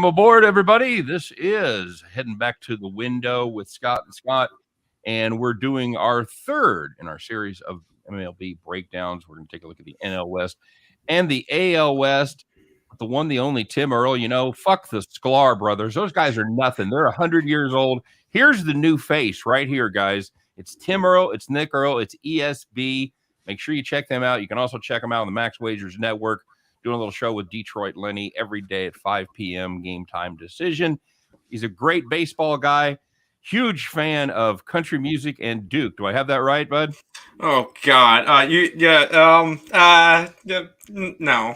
aboard, everybody. This is Heading Back to the Window with Scott and Scott, and we're doing our third in our series of MLB breakdowns. We're going to take a look at the NL West and the AL West. The one, the only Tim Earle. Fuck the Sklar brothers. Those guys are nothing. They're 100 years old. Here's the new face right here, guys. It's Tim Earle. It's Nick Earle. It's ESB. Make sure you check them out. You can also check them out on the Max Wagers Network. Doing a little show with Detroit Lenny every day at 5 p.m. Game Time Decision. He's a great baseball guy. Huge fan of country music and Duke. Do I have that right, bud? Oh God, no.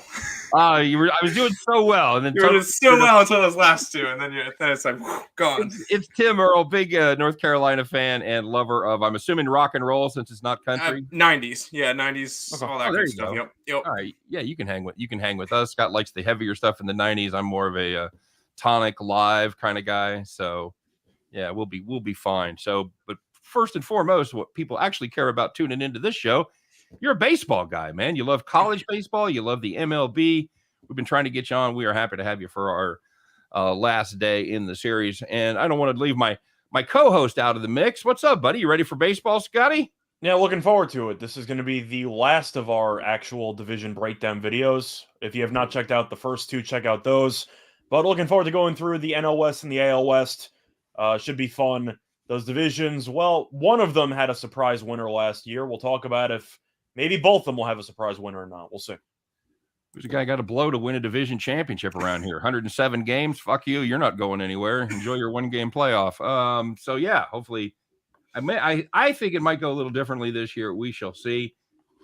I was doing so well, and then you were doing so well until those last two, and then it's like gone. It's Tim Earle, big North Carolina fan and lover of, I'm assuming, rock and roll since it's not country. 90s, yeah, 90s, okay. All that good stuff. Yep. All right, yeah, you can hang with us. Scott likes the heavier stuff in the 90s. I'm more of a tonic live kind of guy, so yeah, we'll be fine. So, but first and foremost, what people actually care about tuning into this show, you're a baseball guy, man. You love college baseball. You love the MLB. We've been trying to get you on. We are happy to have you for our last day in the series. And I don't want to leave my co-host out of the mix. What's up, buddy? You ready for baseball, Scotty? Yeah, looking forward to it. This is going to be the last of our actual division breakdown videos. If you have not checked out the first two, check out those. But looking forward to going through the NL West and the AL West. Should be fun. Those divisions, well, one of them had a surprise winner last year. We'll talk about if maybe both of them will have a surprise winner or not. We'll see. Who's the guy got to blow to win a division championship around here? 107 games? Fuck you. You're not going anywhere. Enjoy your one-game playoff. So, yeah, hopefully. I think it might go a little differently this year. We shall see.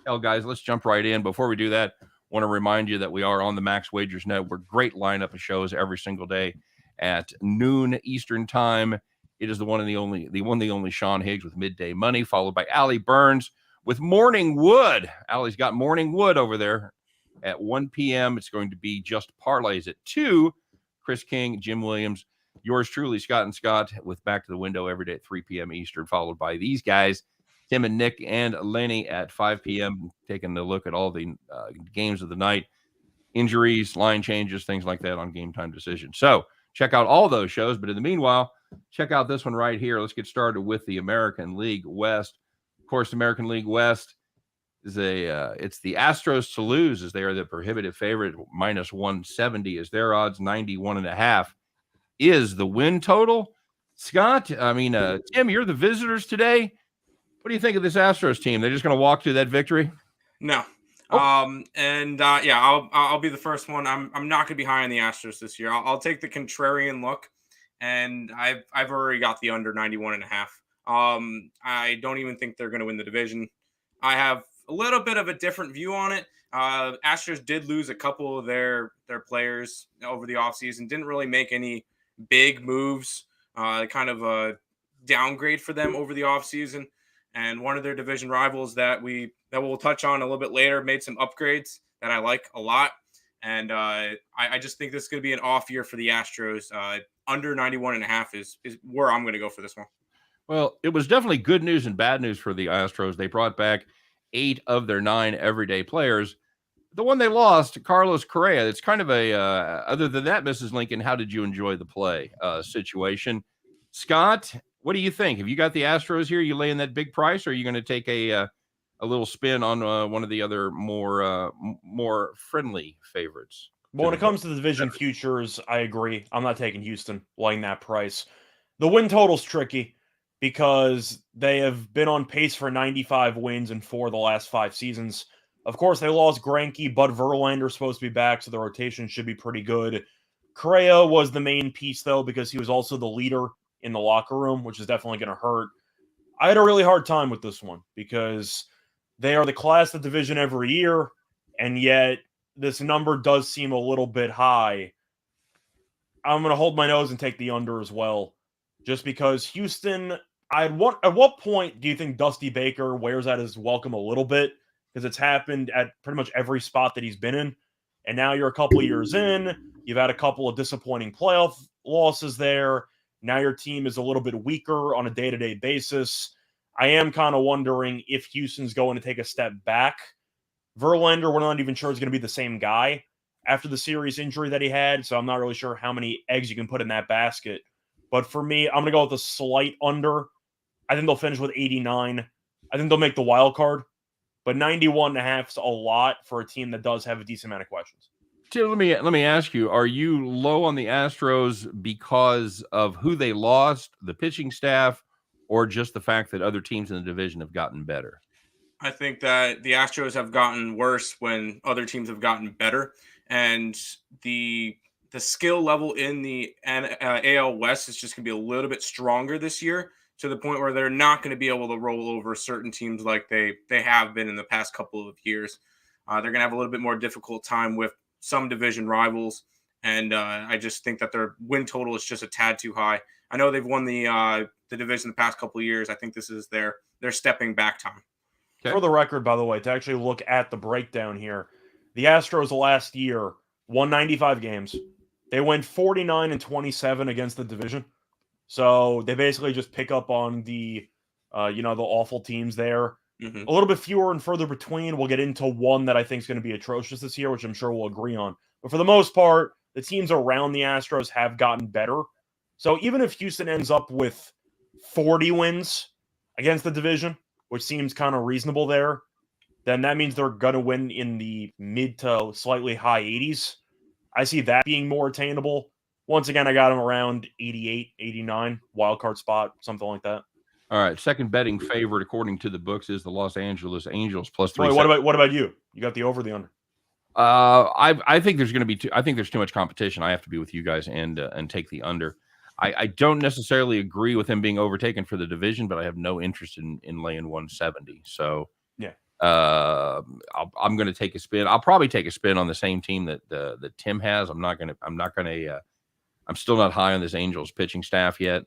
Hell, guys, let's jump right in. Before we do that, I want to remind you that we are on the Max Wagers Network. Great lineup of shows every single day at noon Eastern time. It is the one and the only Sean Higgs with Midday Money, followed by Allie Burns with Morning Wood. Allie's got Morning Wood over there at 1 p.m. It's going to be just Parlays at 2. Chris King, Jim Williams, yours truly, Scott and Scott, with Back to the Window every day at 3 p.m. Eastern, followed by these guys, Tim and Nick and Lenny at 5 p.m., taking a look at all the games of the night, injuries, line changes, things like that on Game Time Decision. So check out all those shows. But in the meanwhile, check out this one right here. Let's get started with the American League West. Of course, American League West is it's the Astros to lose, as they are the prohibitive favorite. Minus 170 is their odds. 91.5 is the win total. Scott, Tim, you're the visitors today. What do you think of this Astros team? They're just going to walk through that victory? No. I'll be the first one. I'm not going to be high on the Astros this year. I'll take the contrarian look, and I've already got the under 91.5. I don't even think they're going to win the division. I have a little bit of a different view on it. Astros did lose a couple of their players over the offseason. Didn't really make any big moves. Kind of a downgrade for them over the offseason. And one of their division rivals that we'll touch on a little bit later made some upgrades that I like a lot. And I just think this is going to be an off year for the Astros. Under 91.5 is where I'm going to go for this one. Well, it was definitely good news and bad news for the Astros. They brought back 8 of their 9 everyday players. The one they lost, Carlos Correa, it's kind of a, other than that, Mrs. Lincoln, how did you enjoy the play situation? Scott, what do you think? Have you got the Astros here? You laying that big price, or are you going to take a little spin on one of the other more friendly favorites? Well, when it comes to the division futures, I agree. I'm not taking Houston laying that price. The win total's tricky because they have been on pace for 95 wins in 4 of the last 5 seasons. Of course, they lost Greinke, Bud Verlander's supposed to be back, so the rotation should be pretty good. Correa was the main piece, though, because he was also the leader in the locker room, which is definitely going to hurt. I had a really hard time with this one because they are the class of division every year, and yet this number does seem a little bit high. I'm going to hold my nose and take the under as well, just because Houston, at what point do you think Dusty Baker wears out his welcome a little bit? Because it's happened at pretty much every spot that he's been in. And now you're a couple of years in. You've had a couple of disappointing playoff losses there. Now your team is a little bit weaker on a day-to-day basis. I am kind of wondering if Houston's going to take a step back. Verlander, we're not even sure is going to be the same guy after the serious injury that he had, so I'm not really sure how many eggs you can put in that basket. But for me, I'm going to go with a slight under. I think they'll finish with 89. I think they'll make the wild card, but 91.5 is a lot for a team that does have a decent amount of questions. Tim, let me ask you: are you low on the Astros because of who they lost, the pitching staff, or just the fact that other teams in the division have gotten better? I think that the Astros have gotten worse when other teams have gotten better, and the skill level in the AL West is just going to be a little bit stronger this year, to the point where they're not going to be able to roll over certain teams like they have been in the past couple of years. They're going to have a little bit more difficult time with some division rivals, and I just think that their win total is just a tad too high. I know they've won the division the past couple of years. I think this is their stepping back time. Okay. For the record, by the way, to actually look at the breakdown here, the Astros last year won 95 games. They went 49-27 against the division. So they basically just pick up on the awful teams there. Mm-hmm. A little bit fewer and further between. We'll get into one that I think is going to be atrocious this year, which I'm sure we'll agree on. But for the most part, the teams around the Astros have gotten better. So even if Houston ends up with 40 wins against the division, which seems kind of reasonable there, then that means they're going to win in the mid to slightly high 80s. I see that being more attainable. Once again, I got them around 88, 89, wildcard spot, something like that. All right. Second betting favorite, according to the books, is the Los Angeles Angels plus 3. Wait, what about you? You got the over, the under? I think there's going to be I think there's too much competition. I have to be with you guys and take the under. I don't necessarily agree with him being overtaken for the division, but I have no interest in laying 170. So yeah, I'm going to take a spin. I'll probably take a spin on the same team that Tim has. I'm still not high on this Angels pitching staff yet.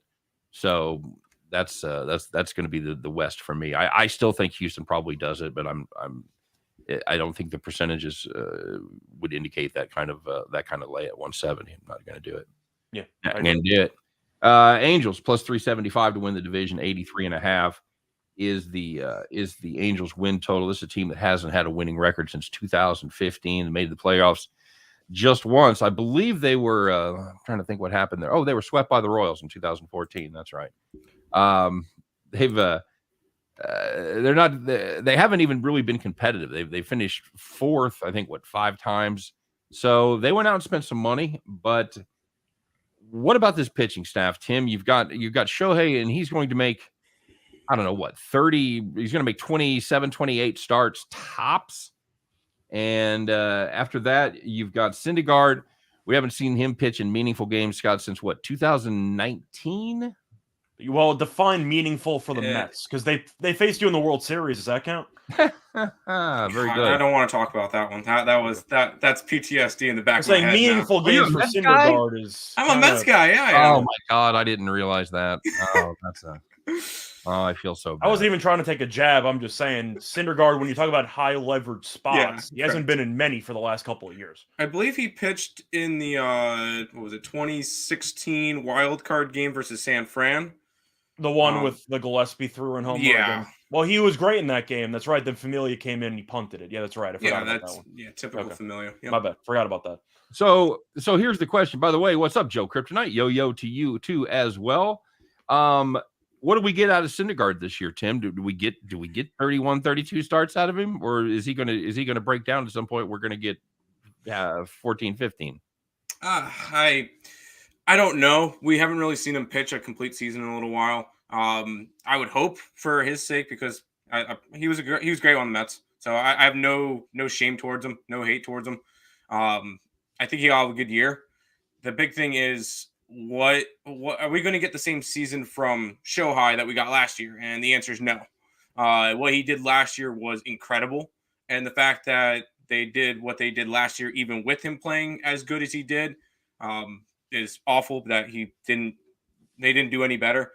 So that's going to be the West for me. I still think Houston probably does it, but I don't think the percentages would indicate that kind of lay at 170. I'm not going to do it. Yeah, I'm going to do it. Angels plus 375 to win the division. 83.5 is the Angels win total. This is a team that hasn't had a winning record since 2015 and made the playoffs just once. I believe they were I'm trying to think what happened there. Oh, they were swept by the Royals in 2014. That's right. They haven't even really been competitive. They finished fourth, I think, 5 times. So they went out and spent some money, but what about this pitching staff, Tim? You've got Shohei, and he's going to make, I don't know, 30. He's going to make 27, 28 starts tops. And after that, you've got Syndergaard. We haven't seen him pitch in meaningful games, Scott, since 2019? Well, define meaningful for the Mets, because they faced you in the World Series. Does that count? Very good. I don't want to talk about that one. That's PTSD in the back of my head. Saying meaningful games for Syndergaard is. I'm a Mets guy. Yeah. Oh my God, I didn't realize that. Oh, I feel so bad. I wasn't even trying to take a jab. I'm just saying Syndergaard, when you talk about high leverage spots, he hasn't been in many for the last couple of years. I believe he pitched in the 2016 wild card game versus San Fran. The one with the Gillespie through and home run. Yeah. Well, he was great in that game. That's right. Then Familia came in and he punted it. Yeah, that's right. I forgot about that one. Yeah, typical Familia. Yep. My bad. Forgot about that. So here's the question. By the way, what's up, Joe Kryptonite? Yo to you too as well. What do we get out of Syndergaard this year, Tim? Do we get 31, 32 starts out of him, or is he gonna break down at some point? We're gonna get 14, 15. I don't know. We haven't really seen him pitch a complete season in a little while. I would hope for his sake, because he was great on the Mets. So I have no shame towards him, no hate towards him. I think he'll have a good year. The big thing is, what are we going to get the same season from Shohei that we got last year? And the answer is no. What he did last year was incredible, and the fact that they did what they did last year, even with him playing as good as he did, is awful. That they didn't do any better.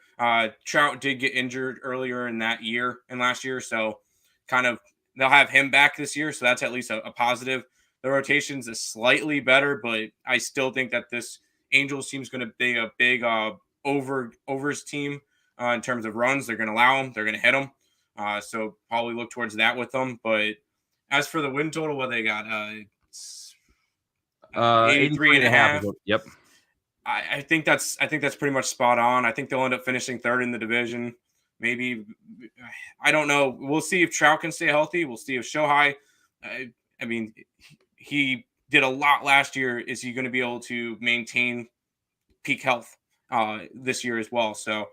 Trout did get injured earlier in that year and last year, so kind of they'll have him back this year, so that's at least a positive. The rotations is slightly better, but I still think that this Angels team is going to be a big overs team in terms of runs. They're going to allow them. They're going to hit them. So probably look towards that with them. But as for the win total, what they got? 83 and a half. Yep. I think that's pretty much spot on. I think they'll end up finishing third in the division. Maybe, I don't know. We'll see if Trout can stay healthy. We'll see if Shohei. I mean, he did a lot last year. Is he going to be able to maintain peak health this year as well? So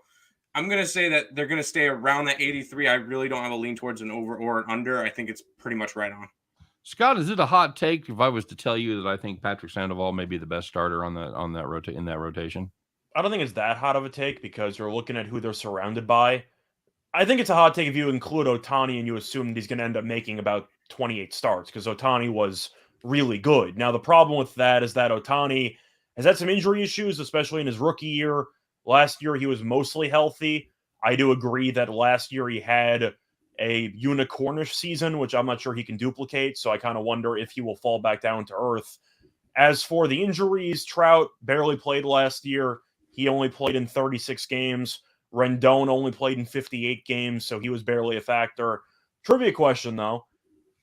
I'm going to say that they're going to stay around that 83. I really don't have a lean towards an over or an under. I think it's pretty much right on. Scott, is it a hot take if I was to tell you that I think Patrick Sandoval may be the best starter in that rotation? I don't think it's that hot of a take because you're looking at who they're surrounded by. I think it's a hot take if you include Ohtani and you assume that he's going to end up making about 28 starts because Ohtani was really good. Now, the problem with that is that Ohtani has had some injury issues, especially in his rookie year. Last year, he was mostly healthy. I do agree that last year he had a unicornish season, which I'm not sure he can duplicate. So I kind of wonder if he will fall back down to earth. As for the injuries, Trout barely played last year. He only played in 36 games. Rendon only played in 58 games, so he was barely a factor. Trivia question, though.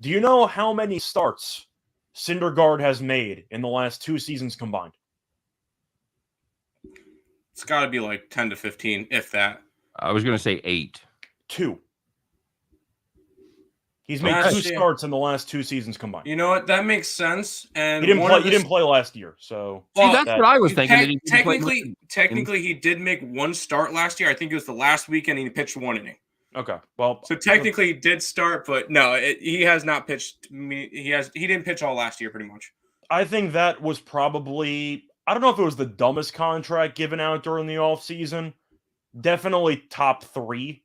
Do you know how many starts Syndergaard has made in the last 2 seasons combined? It's got to be like 10 to 15, if that. I was going to say 8. 2. He's made 2 starts in the last 2 seasons combined. You know what? That makes sense. And he didn't play last year, so that's what I was thinking. Technically, he did make 1 start last year. I think it was the last weekend he pitched 1 inning. Okay, well, so technically he did start, but no, he has not pitched. He didn't pitch all last year, pretty much. I think that was probably, I don't know if it was the dumbest contract given out during the offseason. Definitely top 3.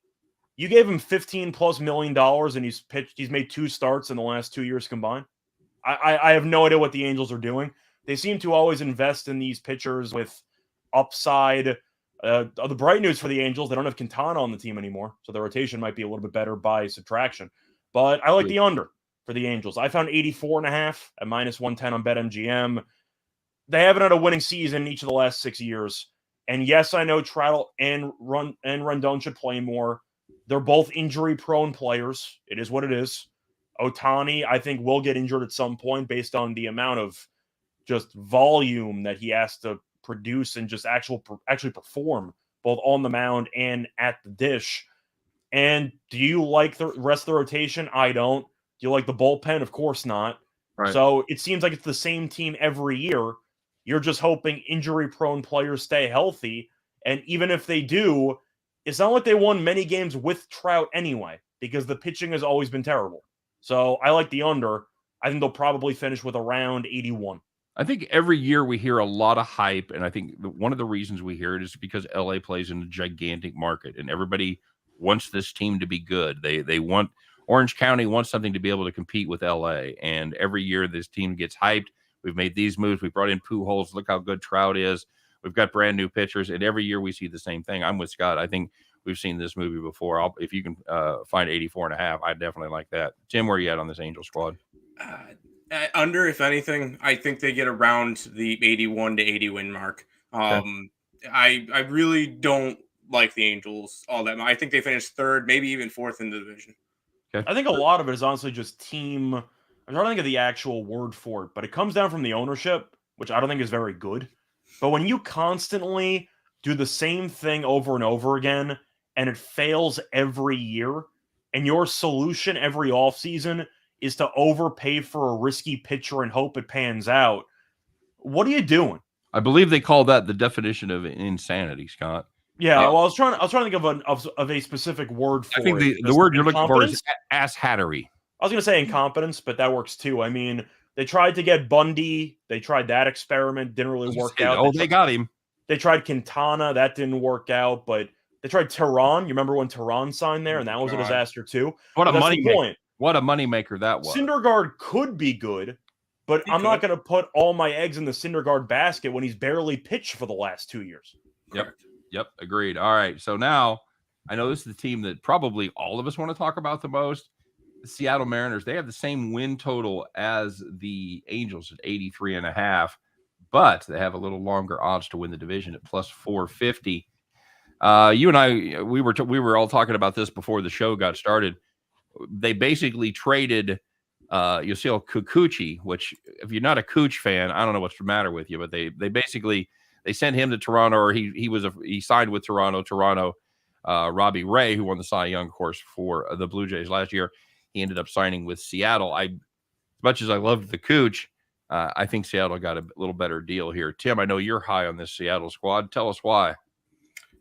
You gave him $15+ million and he's made 2 starts in the last 2 years combined. I have no idea what the Angels are doing. They seem to always invest in these pitchers with upside. The bright news for the Angels, they don't have Quintana on the team anymore, so the rotation might be a little bit better by subtraction. But I like the under for the Angels. I found 84.5 at -110 on BetMGM. They haven't had a winning season each of the last 6 years. And yes, I know Trout and Rendon should play more. They're both injury-prone players. It is what it is. Ohtani, I think, will get injured at some point based on the amount of just volume that he has to produce and just actually perform both on the mound and at the dish. And do you like the rest of the rotation? I don't. Do you like the bullpen? Of course not. Right. So it seems like it's the same team every year. You're just hoping injury-prone players stay healthy. And even if they do, it's not like they won many games with Trout anyway, because the pitching has always been terrible. So I like the under. I think they'll probably finish with around 81. I think every year we hear a lot of hype, and I think one of the reasons we hear it is because LA plays in a gigantic market, and everybody wants this team to be good. They want Orange County wants something to be able to compete with LA, and every year this team gets hyped. We've made these moves. We brought in Pujols. Look how good Trout is. We've got brand new pitchers, and every year we see the same thing. I'm with Scott. I think we've seen this movie before. If you can find 84.5, I definitely like that. Tim, where are you at on this Angel squad? Under, if anything, I think they get around the 81 to 80 win mark. Okay. I really don't like the Angels all that much. I think they finished 3rd, maybe even 4th in the division. Okay. I think a lot of it is honestly just team. I'm trying to think of the actual word for it, but it comes down from the ownership, which I don't think is very good. But when you constantly do the same thing over and over again, and it fails every year, and your solution every offseason is to overpay for a risky pitcher and hope it pans out, what are you doing? I believe they call that the definition of insanity, Scott. Yeah, well, I was trying to think of a specific word for it. I think the word you're looking for is ass-hattery. I was going to say incompetence, but that works too. I mean, they tried to get Bundy. They tried that experiment. Didn't really work out. Oh, they got him. They tried Quintana. That didn't work out. But they tried Tehran. You remember when Tehran signed there? And that was a disaster too. What a moneymaker that was. Syndergaard could be good, but I'm not going to put all my eggs in the Syndergaard basket when he's barely pitched for the last 2 years. Yep. Agreed. All right. So now I know this is the team that probably all of us want to talk about the most. The Seattle Mariners, they have the same win total as the Angels at 83.5, but they have a little longer odds to win the division at plus 450. You and I, we were all talking about this before the show got started. They basically traded Yasiel Kikuchi, which if you're not a Cooch fan, I don't know what's the matter with you, but they basically they sent him to Toronto, or he signed with Toronto. Robbie Ray, who won the Cy Young, of course, for the Blue Jays last year, he ended up signing with Seattle. As much as I loved the Cooch, I think Seattle got a little better deal here. Tim, I know you're high on this Seattle squad. Tell us why.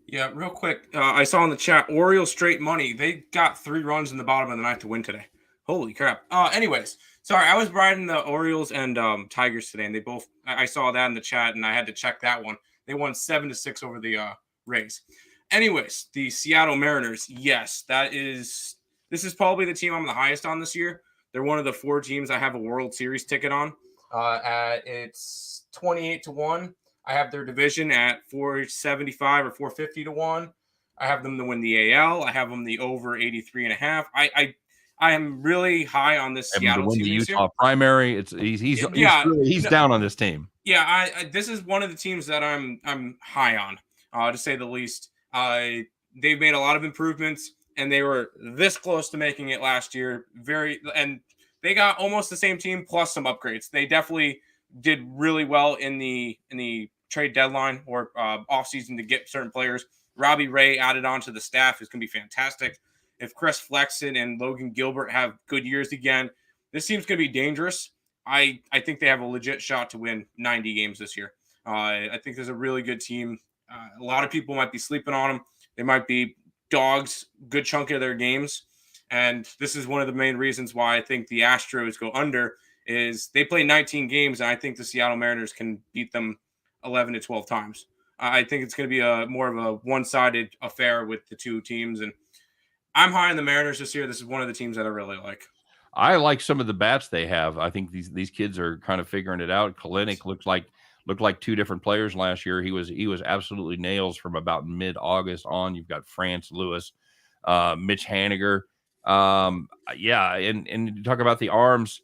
Yeah, real quick. I saw in the chat, Orioles straight money. They got 3 runs in the bottom of the ninth to win today. Holy crap. Anyways, sorry, I was riding the Orioles and Tigers today, and they both, I saw that in the chat, and I had to check that one. They won 7-6 over the Rays. Anyways, the Seattle Mariners, yes, this is probably the team I'm the highest on this year. They're one of the 4 teams I have a World Series ticket on. It's 28-1. I have their division at 475 or 450 to 1. I have them to win the AL. I have them the over 83.5. I am really high on this Seattle team. The Utah primary. He's down on this team. Yeah, this is one of the teams that I'm high on, to say the least. They've made a lot of improvements, and they were this close to making it last year. And they got almost the same team plus some upgrades. They definitely did really well in the trade deadline or offseason to get certain players. Robbie Ray added on to the staff is going to be fantastic. If Chris Flexen and Logan Gilbert have good years again, this team's going to be dangerous. I think they have a legit shot to win 90 games this year. I think there's a really good team. A lot of people might be sleeping on them. They might be dogs good chunk of their games. And this is one of the main reasons why I think the Astros go under is they play 19 games, and I think the Seattle Mariners can beat them 11 to 12 times. I think it's going to be more of a one-sided affair with the two teams, and I'm high on the Mariners this year. This is one of the teams that I really like. I like some of the bats they have. I think these kids are kind of figuring it out. Kalinick looked like 2 different players last year. He was absolutely nails from about mid-August on. You've got France Lewis, Mitch Haniger. And you talk about the arms.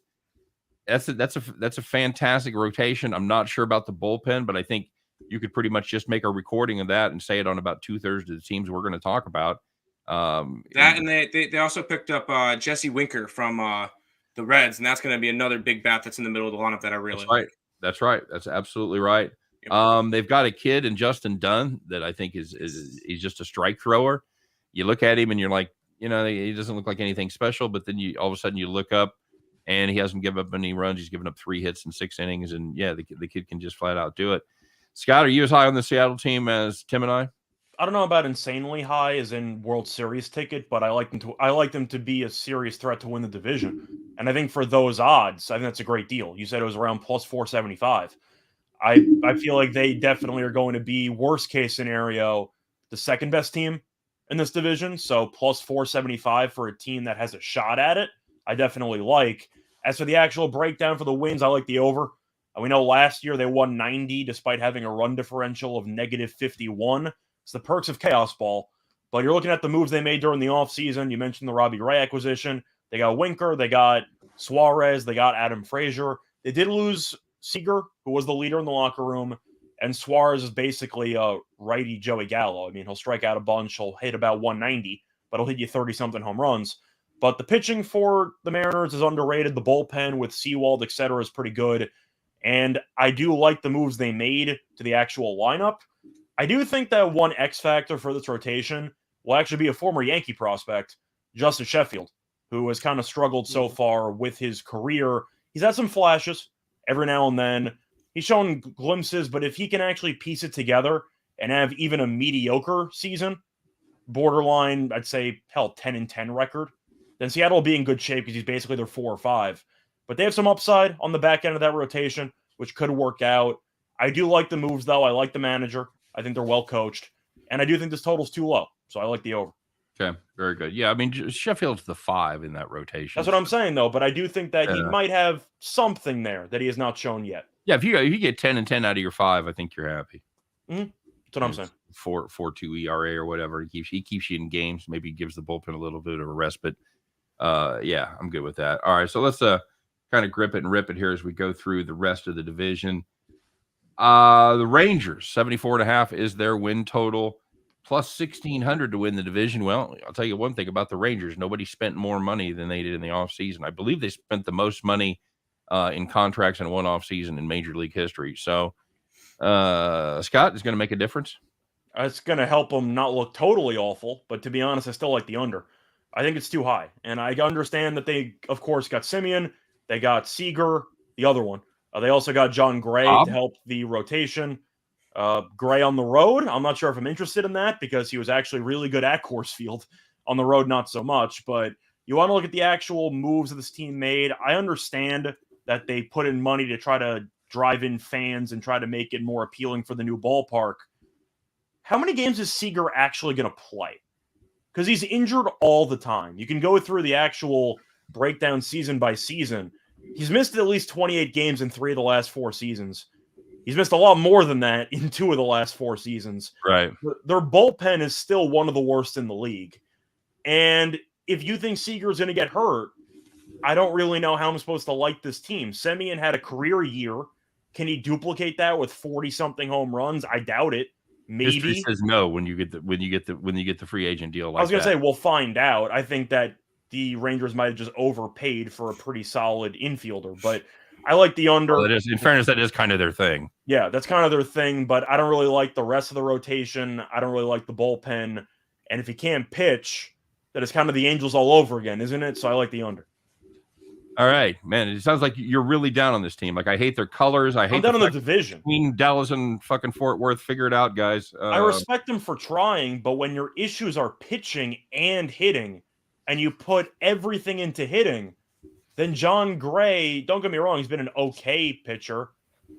That's a fantastic rotation. I'm not sure about the bullpen, but I think you could pretty much just make a recording of that and say it on about 2/3 of the teams we're going to talk about. And they also picked up Jesse Winker from the Reds, and that's going to be another big bat that's in the middle of the lineup that I really like. That's right. That's absolutely right. Yep. They've got a kid in Justin Dunn that I think is he's just a strike thrower. You look at him and you're like, he doesn't look like anything special, but then all of a sudden you look up and he hasn't given up any runs. He's given up 3 hits in 6 innings, and the kid can just flat out do it. Scott, are you as high on the Seattle team as Tim and I? I don't know about insanely high as in World Series ticket, but I like them to be a serious threat to win the division. And I think for those odds, I think that's a great deal. You said it was around plus 475. I feel like they definitely are going to be, worst case scenario, the second best team in this division. So plus 475 for a team that has a shot at it, I definitely like. As for the actual breakdown for the wins, I like the over. We know last year they won 90 despite having a run differential of negative 51. It's the perks of Chaos Ball. But you're looking at the moves they made during the offseason. You mentioned the Robbie Ray acquisition. They got Winker. They got Suarez. They got Adam Frazier. They did lose Seager, who was the leader in the locker room. And Suarez is basically a righty Joey Gallo. I mean, he'll strike out a bunch. He'll hit about 190, but he'll hit you 30-something home runs. But the pitching for the Mariners is underrated. The bullpen with Sewald, etc., is pretty good. And I do like the moves they made to the actual lineup. I do think that one X factor for this rotation will actually be a former Yankee prospect, Justus Sheffield, who has kind of struggled so far with his career. He's had some flashes every now and then. He's shown glimpses, but if he can actually piece it together and have even a mediocre season, borderline, I'd say, 10-10 record, then Seattle will be in good shape because he's basically their 4 or 5. But they have some upside on the back end of that rotation, which could work out. I do like the moves, though. I like the manager. I think they're well coached. And I do think this total's too low. So I like the over. Okay, very good. Yeah, I mean, Sheffield's the 5 in that rotation. That's what I'm saying, though. But I do think that he might have something there that he has not shown yet. Yeah, if you get 10-10 out of your 5, I think you're happy. Mm-hmm. That's what I'm saying. 4.2 ERA or whatever. He keeps you in games. Maybe gives the bullpen a little bit of a respite. Yeah, I'm good with that. All right, so let's kind of grip it and rip it here as we go through the rest of the division. The Rangers, 74.5 is their win total. plus 1,600 to win the division. Well, I'll tell you one thing about the Rangers. Nobody spent more money than they did in the offseason. I believe they spent the most money in contracts in one offseason in Major League history. So, Scott is going to make a difference. It's going to help them not look totally awful, but to be honest, I still like the under. I think it's too high. And I understand that they, of course, got Semien. They got Seager, the other one. They also got John Gray to help the rotation. Gray on the road, I'm not sure if I'm interested in that because he was actually really good at Coors Field. On the road, not so much. But you want to look at the actual moves that this team made. I understand that they put in money to try to drive in fans and try to make it more appealing for the new ballpark. How many games is Seager actually going to play? Because he's injured all the time. You can go through the actual breakdown season by season. He's missed at least 28 games in 3 of the last 4 seasons. He's missed a lot more than that in 2 of the last 4 seasons. Right. Their bullpen is still one of the worst in the league. And if you think Seager is going to get hurt, I don't really know how I'm supposed to like this team. Semien had a career year. Can he duplicate that with 40-something home runs? I doubt it. Maybe. History says no when you get the free agent deal. Like I was going to say we'll find out. I think that the Rangers might have just overpaid for a pretty solid infielder, but I like the under. Well, in fairness, that is kind of their thing. Yeah, that's kind of their thing, but I don't really like the rest of the rotation. I don't really like the bullpen. And if he can't pitch, that is kind of the Angels all over again, isn't it? So I like the under. All right, man. It sounds like you're really down on this team. Like, I hate their colors. I hate I'm down on the division. Between Dallas and fucking Fort Worth. Figure it out, guys. I respect them for trying, but when your issues are pitching and hitting, and you put everything into hitting, then John Gray, don't get me wrong, he's been an okay pitcher.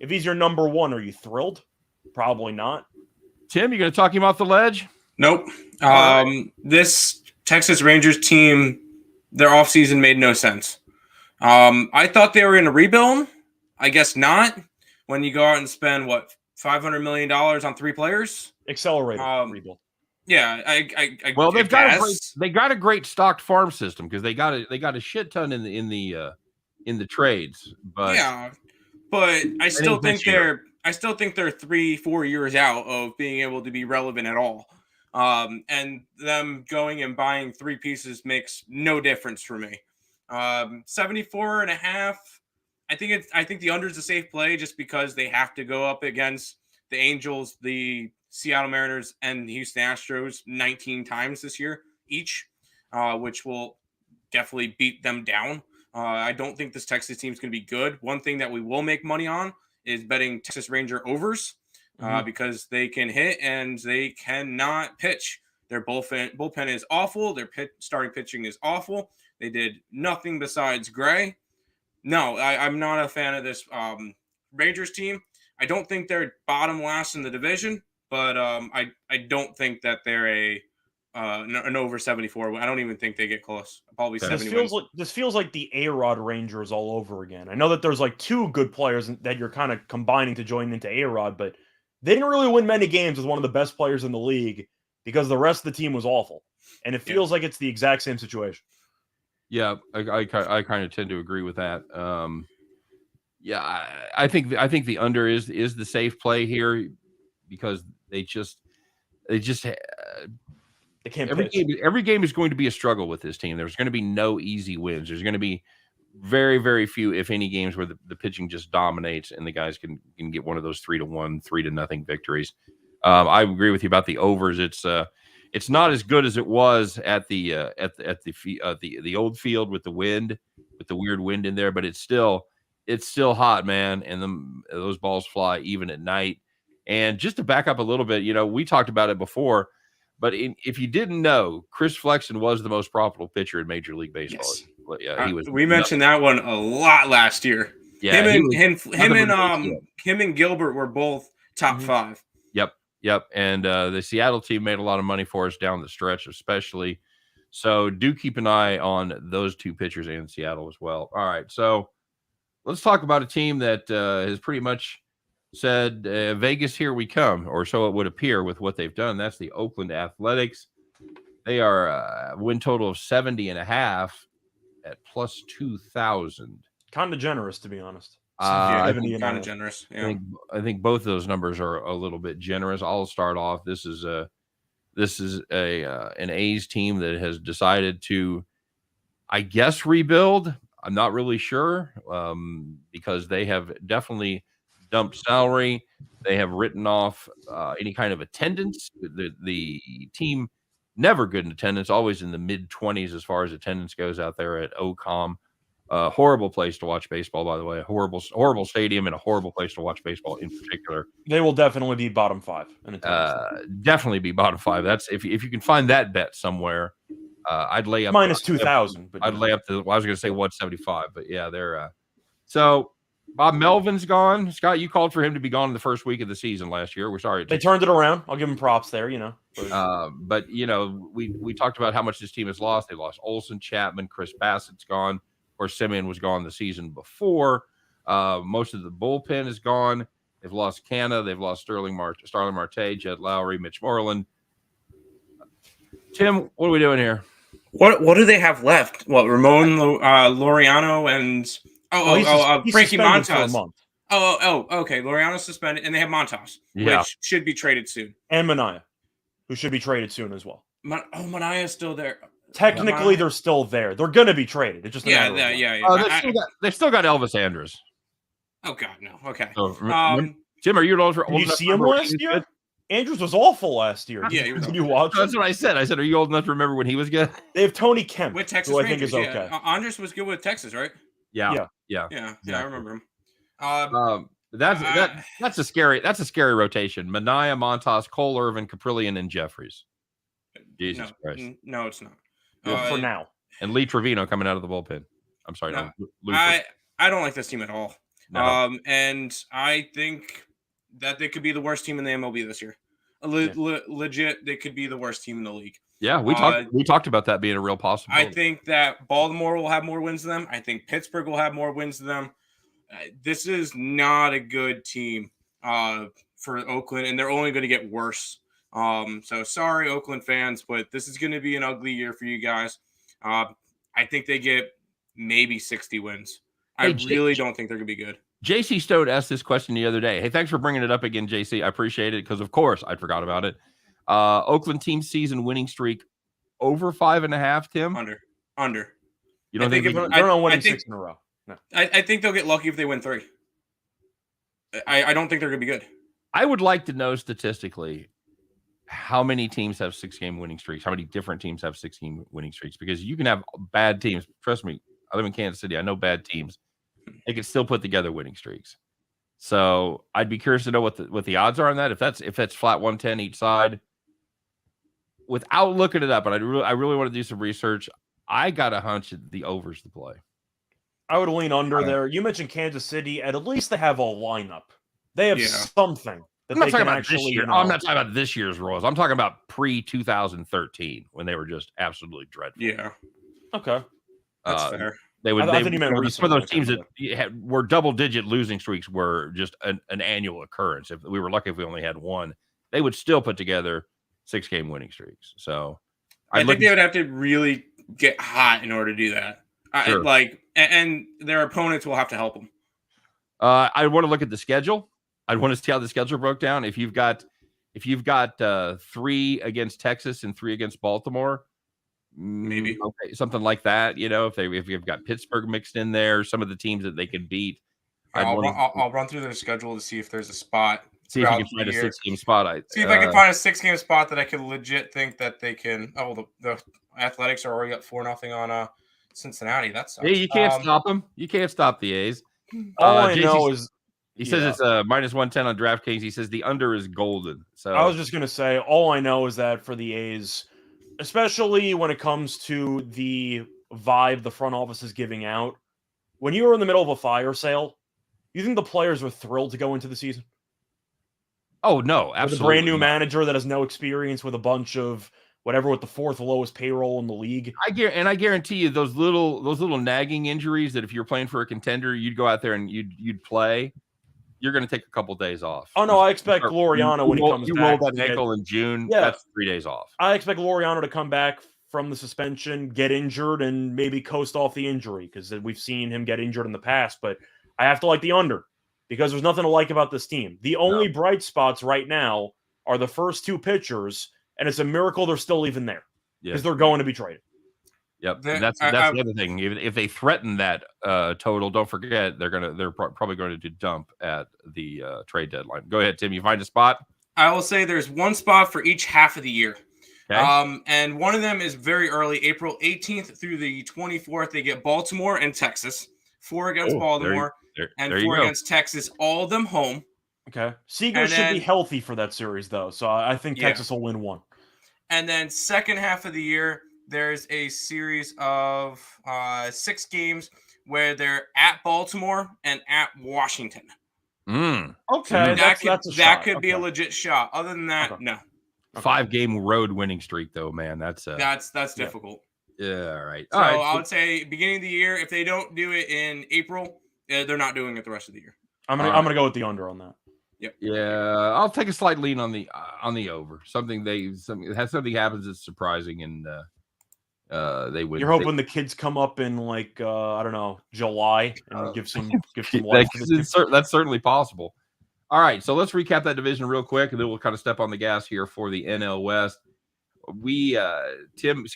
If he's your number 1, are you thrilled? Probably not. Tim, you going to talk him off the ledge? Nope. This Texas Rangers team, their offseason made no sense. I thought they were going to rebuild. I guess not. When you go out and spend, $500 million on 3 players? Accelerated rebuild. Yeah, they got a great stocked farm system because they got a shit ton in the trades. But yeah, but I still think they're 3-4 years out of being able to be relevant at all. And them going and buying 3 pieces makes no difference for me. 74.5. I think the under is a safe play just because they have to go up against the Angels, the Seattle Mariners, and the Houston Astros 19 times this year each, which will definitely beat them down. I don't think this Texas team is going to be good. One thing that we will make money on is betting Texas Ranger overs because they can hit and they cannot pitch. Their bullpen is awful. Their starting pitching is awful. They did nothing besides Gray. No, I'm not a fan of this Rangers team. I don't think they're bottom last in the division, but I don't think that they're an over 74. I don't even think they get close. Probably 70. This feels like the A-Rod Rangers all over again. I know that there's 2 good players that you're kind of combining to join into A-Rod, but they didn't really win many games with one of the best players in the league because the rest of the team was awful. And it feels like it's the exact same situation. Yeah, I kind of tend to agree with that. I think the under is the safe play here because they can't. Every game is going to be a struggle with this team. There's going to be no easy wins. There's going to be very, very few, if any, games where the pitching just dominates and the guys can get one of those 3-1, 3-0 victories. I agree with you about the overs. It's not as good as it was at the old field with the weird wind in there, but it's still hot, man. And those balls fly even at night. And just to back up a little bit, we talked about it before, but if you didn't know, Chris Flexen was the most profitable pitcher in Major League Baseball. Yes. Yeah, he was. We mentioned that one a lot last year. Yeah, him and Gilbert were both top 5. Yep. And the Seattle team made a lot of money for us down the stretch, especially. So do keep an eye on those 2 pitchers in Seattle as well. All right, so let's talk about a team that has pretty much said, Vegas, here we come, or so it would appear with what they've done. That's the Oakland Athletics. They are a win total of 70.5 at plus 2,000. Kind of generous, to be honest. I think kind of generous. Yeah. I think both of those numbers are a little bit generous. I'll start off. This is This is an A's team that has decided to, I guess, rebuild. I'm not really sure because they have definitely dumped salary. They have written off any kind of attendance. The team never good in attendance, always in the mid-20s as far as attendance goes out there at OCOM. Horrible place to watch baseball, by the way. Horrible stadium and a horrible place to watch baseball in particular. They will definitely be bottom 5 in attendance. Definitely be bottom 5. That's if you can find that bet somewhere. I'd lay up minus 2,000. But I'd lay up to. Well, I was going to say 175, but yeah, they're. So Bob Melvin's gone. Scott, you called for him to be gone in the first week of the season last year. We're sorry. They turned it around. I'll give them props there. But we talked about how much this team has lost. They lost Olson, Chapman, Chris Bassett's gone. Of course, Simeon was gone the season before. Most of the bullpen is gone. They've lost Canna. They've lost Starling Marte, Jed Lowry, Mitch Moreland. Tim, what are we doing here? What do they have left? What, Ramon Laureano and Frankie Montas? Okay. Laureano's suspended, and they have Montas, which should be traded soon, and Manaea, who should be traded soon as well. Manaea's still there. Technically, they're still there. They're going to be traded. It's just they've still got Elvis Andrus. Oh God, no. Okay. So, Tim, are you old enough? Did you see him last year? Andrews was awful last year. Yeah, he was. Did you watch? That's what I said. I said, are you old enough to remember when he was good? They have Tony Kemp, with Texas who I Rangers, think is okay. Andrus was good with Texas, right? Yeah. I remember him. That's a scary rotation. Manaea, Montas, Cole Irvin, Caprillion, and Jeffries. Jesus Christ. No, it's not. For now. And Lee Trevino coming out of the bullpen. I'm sorry. No, I don't like this team at all. No. And I think that they could be the worst team in the MLB this year. Legit, they could be the worst team in the league. Yeah, we talked about that being a real possibility. I think that Baltimore will have more wins than them. I think Pittsburgh will have more wins than them. This is not a good team for Oakland, and they're only going to get worse. So sorry, Oakland fans, but this is going to be an ugly year for you guys. I think they get maybe 60 wins. I really don't think they're going to be good. JC Stode asked this question the other day. Hey, thanks for bringing it up again, JC. I appreciate it because, of course, I forgot about it. Oakland team season winning streak over 5.5, Tim? Under. You don't think they're not winning 6 in a row? No. I think they'll get lucky if they win 3. I don't think they're going to be good. I would like to know statistically how many teams have 6-game winning streaks, how many different teams have 6-game winning streaks, because you can have bad teams. Trust me, I live in Kansas City. I know bad teams. They can still put together winning streaks. So I'd be curious to know what the odds are on that. If that's flat 110 each side, without looking it up, and I really want to do some research. I got a hunch that the over's the play. I would lean under there. You mentioned Kansas City. At least they have a lineup. They have something that they can actually. I'm not talking about this year's Royals. I'm talking about pre-2013 when they were just absolutely dreadful. Yeah. Okay. That's fair. They would. I thought you meant for those teams that were double-digit losing streaks were just an annual occurrence. If we were lucky if we only had one, they would still put together 6-game winning streaks. So I think they would have to really get hot in order to do that. Sure. And their opponents will have to help them. I want to look at the schedule. I want to see how the schedule broke down. If you've got 3 against Texas and 3 against Baltimore. Maybe something like that, if you've got Pittsburgh mixed in there, some of the teams that they could beat. I'll run through their schedule to see if there's a spot. See if you can find a 6-game spot. I can find a 6-game spot that I could legit think that they can. Oh, the Athletics are already up 4-0 on Cincinnati. That's you can't stop them. You can't stop the A's. All I know is he says it's minus 110 on DraftKings. He says the under is golden. So I was just gonna say, all I know is that for the A's, especially when it comes to the vibe the front office is giving out, when you were in the middle of a fire sale, you think the players were thrilled to go into the season? Oh, no, absolutely. With a brand new manager that has no experience with a bunch of whatever with the 4th lowest payroll in the league. I guarantee you those little nagging injuries that if you're playing for a contender, you'd go out there and you'd play. You're going to take a couple days off. Oh, no, I expect Laureano when he comes back. You roll that ankle in June, that's 3 days off. I expect Laureano to come back from the suspension, get injured, and maybe coast off the injury because we've seen him get injured in the past. But I have to like the under because there's nothing to like about this team. The only bright spots right now are the first 2 pitchers and it's a miracle they're still even there because Yeah. they're going to be traded. Yep. That's the other thing. Even if they threaten that total, don't forget they're probably going to dump at the trade deadline. Go ahead, Tim. You find a spot? I will say there's one spot for each half of the year. Okay. And one of them is very early, April 18th through the 24th. They get Baltimore and Texas. 4 against Baltimore and 4 against Texas, all of them home. Okay. Seager should be healthy for that series, though. So I think Texas will win one. And then second half of the year, there's a series of 6 games where they're at Baltimore and at Washington. Okay. That could be a legit shot. Other than that, no. 5-game road winning streak, though, man. That's difficult. Yeah, all right. So I would say beginning of the year, if they don't do it in April, they're not doing it the rest of the year. I'm gonna go with the under on that. Yep. Yeah, I'll take a slight lean on the over. Something happens that's surprising, and they win. You're hoping the kids come up in like I don't know, July and give some life. That's certainly possible. All right, so let's recap that division real quick, and then we'll kind of step on the gas here for the NL West. We Tim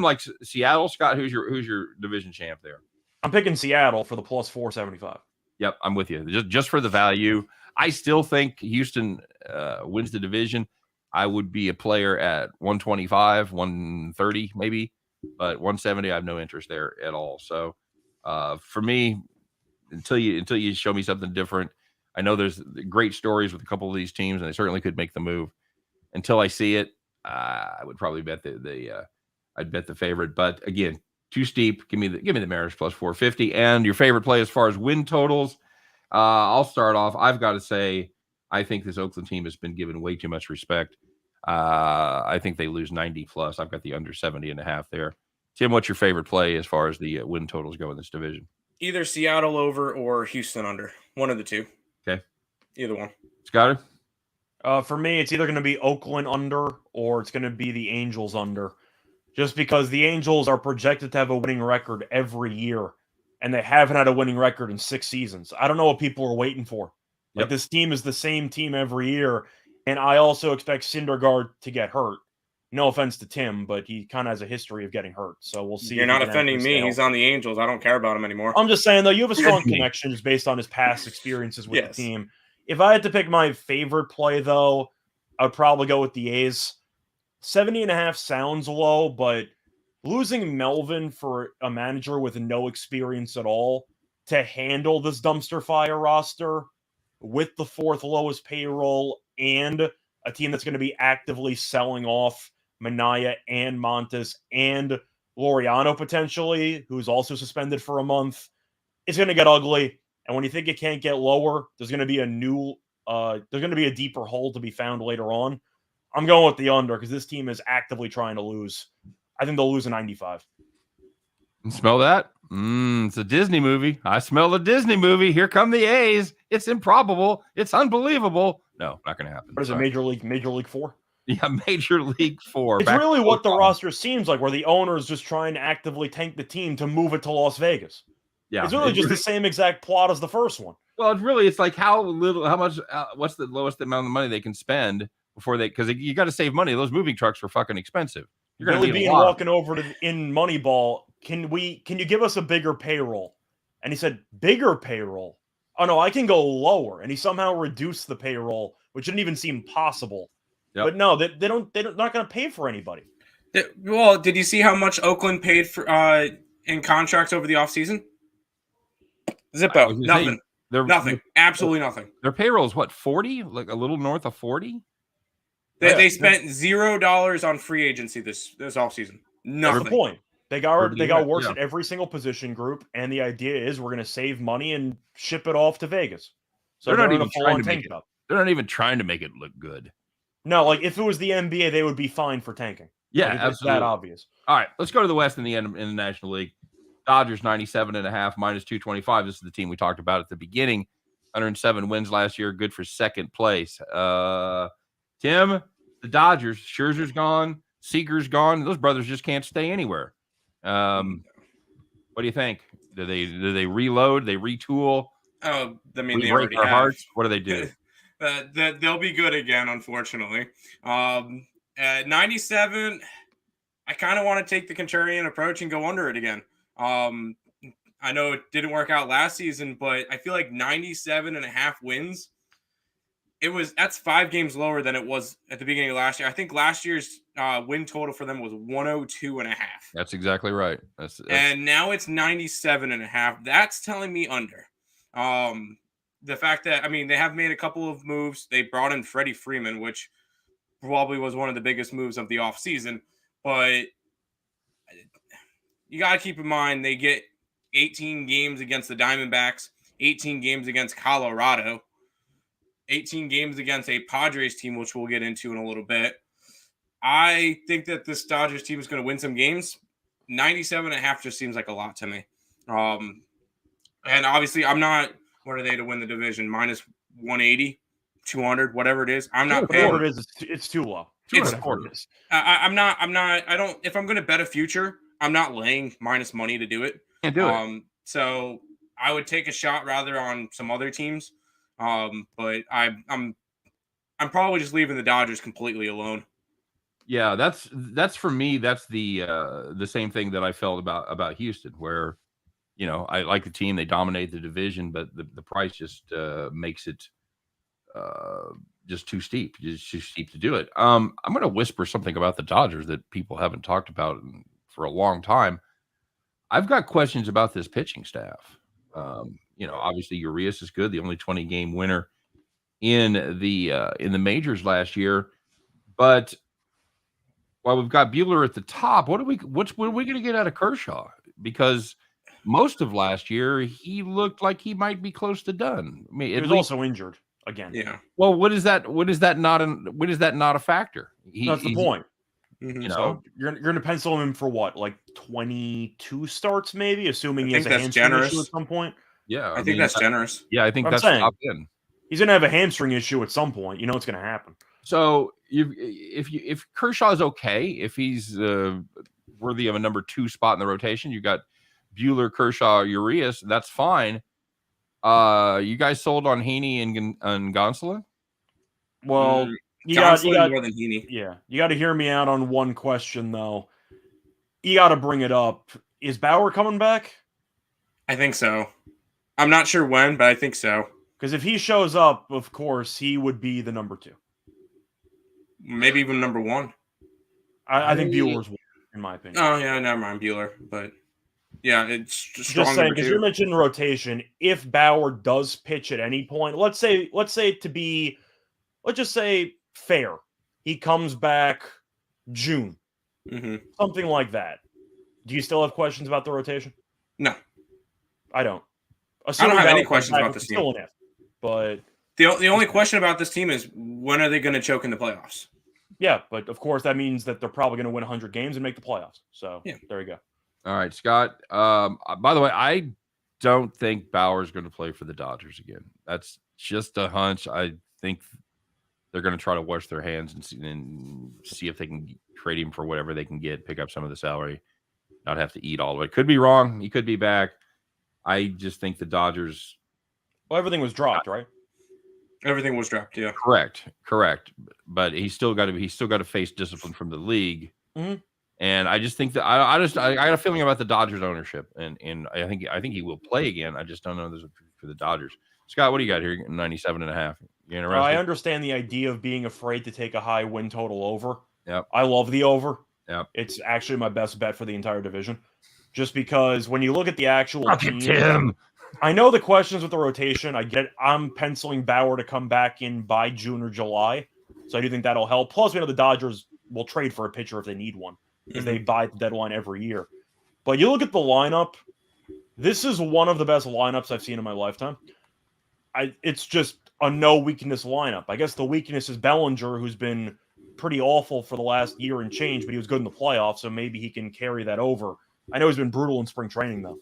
likes Seattle. Scott, who's your division champ there? I'm picking Seattle for the plus 475. Yep, I'm with you. Just for the value. I still think Houston wins the division. I would be a player at 125, 130 maybe, but 170 I have no interest there at all. So for me, until you show me something different, I know there's great stories with a couple of these teams, and they certainly could make the move. Until I see it, I would probably bet I'd bet the favorite. But again, too steep. Give me the Mariners plus 450. And your favorite play as far as win totals. I'll start off. I've got to say, I think this Oakland team has been given way too much respect. I think they lose 90 plus. I've got the under 70.5 there. Tim, what's your favorite play as far as the win totals go in this division? Either Seattle over or Houston under. One of the two. Okay. Either one. Scotty? For me, it's either going to be Oakland under or it's going to be the Angels under. Just because the Angels are projected to have a winning record every year, and they haven't had a winning record in 6 seasons. I don't know what people are waiting for. Like, this team is the same team every year, and I also expect Syndergaard to get hurt. No offense to Tim, but he kind of has a history of getting hurt, so we'll see. You're not offending me. He's on the Angels. I don't care about him anymore. I'm just saying, though, you have a strong connection just based on his past experiences with the team. If I had to pick my favorite play, though, I would probably go with the A's. 70.5 sounds low, but losing Melvin for a manager with no experience at all to handle this dumpster fire roster with the 4th lowest payroll and a team that's going to be actively selling off Minaya and Montes and Laureano potentially, who's also suspended for a month, it's going to get ugly. And when you think it can't get lower, there's going to be a deeper hole to be found later on. I'm going with the under because this team is actively trying to lose. I think they'll lose a 95. Smell that? It's a Disney movie. I smell a Disney movie. Here come the A's. It's improbable. It's unbelievable. No, not going to happen. What is it, Major League 4? Yeah, Major League 4. It's really what the roster seems like, where the owner is just trying to actively tank the team to move it to Las Vegas. Yeah, it's really just the same exact plot as the first one. Well, it's like how much, what's the lowest amount of money they can spend before because you got to save money. Those moving trucks are fucking expensive. You're going to be walking over in Moneyball. Can you give us a bigger payroll? And he said, bigger payroll? Oh no, I can go lower. And he somehow reduced the payroll, which didn't even seem possible. Yep. But no, they're not going to pay for anybody. Well, did you see how much Oakland paid for in contracts over the offseason? Zippo, nothing. Nothing. Absolutely nothing. Their payroll is what, 40? Like a little north of 40? They spent $0 on free agency this offseason. Nothing. Good point. They got worse at every single position group, and the idea is we're going to save money and ship it off to Vegas. So they're not even trying to make it look good. No, like if it was the NBA, they would be fine for tanking. Yeah, like, absolutely. It's that obvious. All right, let's go to the West in the National League. Dodgers 97.5 minus 225. This is the team we talked about at the beginning. 107 wins last year, good for second place. Tim, the Dodgers, Scherzer's gone, Seager's gone. Those brothers just can't stay anywhere. What do you think? Do they reload? They retool? Oh, I mean, they already have. Hearts? What do they do? They'll be good again, unfortunately. At 97, I kind of want to take the contrarian approach and go under it again. I know it didn't work out last season, but I feel like 97.5 wins. That's 5 games lower than it was at the beginning of last year. I think last year's win total for them was 102.5. That's exactly right. That's And now it's 97.5. That's telling me under. The fact that, I mean, they have made a couple of moves. They brought in Freddie Freeman, which probably was one of the biggest moves of the offseason. But you got to keep in mind, they get 18 games against the Diamondbacks, 18 games against Colorado, 18 games against a Padres team, which we'll get into in a little bit. I think that this Dodgers team is going to win some games. 97.5 just seems like a lot to me. And obviously, I'm not, what are they to win the division? Minus 180, 200, whatever it is. I'm not paying. Whatever it is, it's too low. I'm not, if I'm going to bet a future, I'm not laying minus money to do it. Can't do it. So I would take a shot rather on some other teams. But I'm probably just leaving the Dodgers completely alone. Yeah, that's for me. That's the same thing that I felt about Houston, where, you know, I like the team, they dominate the division, but the price just makes it just too steep, to do it. I'm going to whisper something about the Dodgers that people haven't talked about for a long time. I've got questions about this pitching staff. You know, obviously Urias is good, the only 20-game winner in the majors last year, but while we've got Buehler at the top, what are we going to get out of Kershaw? Because most of last year he looked like he might be close to done. I mean, he was also injured again. Yeah. Well, what is that not a factor? That's the point. You know, so you're going to pencil him for what, like 22 starts, maybe, assuming he has a hamstring issue at some point. Yeah, I think that's generous. Yeah, I think that's top in. He's going to have a hamstring issue at some point. You know what's going to happen. So if Kershaw is okay, if he's worthy of a number 2 spot in the rotation, you got Buehler, Kershaw, Urias, that's fine. You guys sold on Heaney and Gonsolin? Well, you got more than Heaney. Yeah, you got to hear me out on one question though. You got to bring it up. Is Bauer coming back? I think so. I'm not sure when, but I think so. Because if he shows up, of course, he would be the number 2. Maybe even number 1. I think Buehler's 1, in my opinion. Oh, yeah, never mind Buehler. But, yeah, it's strong. Just saying, because you're mentioning rotation. If Bauer does pitch at any point, let's just say fair. He comes back June. Mm-hmm. Something like that. Do you still have questions about the rotation? No. I don't. I don't have any questions about this team. But the only question about this team is, when are they going to choke in the playoffs? Yeah, but of course that means that they're probably going to win 100 games and make the playoffs. So yeah, there you go. All right, Scott. By the way, I don't think Bauer's going to play for the Dodgers again. That's just a hunch. I think they're going to try to wash their hands and see if they can trade him for whatever they can get, pick up some of the salary, not have to eat all of it. Could be wrong. He could be back. I just think the Dodgers. Well, everything was dropped, right? Everything was dropped. Yeah, correct. But he's still got to face discipline from the league. Mm-hmm. And I just think that I got a feeling about the Dodgers ownership, and I think he will play again. I just don't know there's for the Dodgers. Scott, what do you got here? 97.5. You interested? I understand the idea of being afraid to take a high win total over. Yep. I love the over. Yep. It's actually my best bet for the entire division. Just because when you look at the actual team, I know the questions with the rotation. I get it. I'm penciling Bauer to come back in by June or July. So I do think that'll help. Plus, we know the Dodgers will trade for a pitcher if they need one, because they buy the deadline every year. But you look at the lineup, this is one of the best lineups I've seen in my lifetime. It's just a no weakness lineup. I guess the weakness is Bellinger, who's been pretty awful for the last year and change, but he was good in the playoffs, so maybe he can carry that over. I know he's been brutal in spring training, though.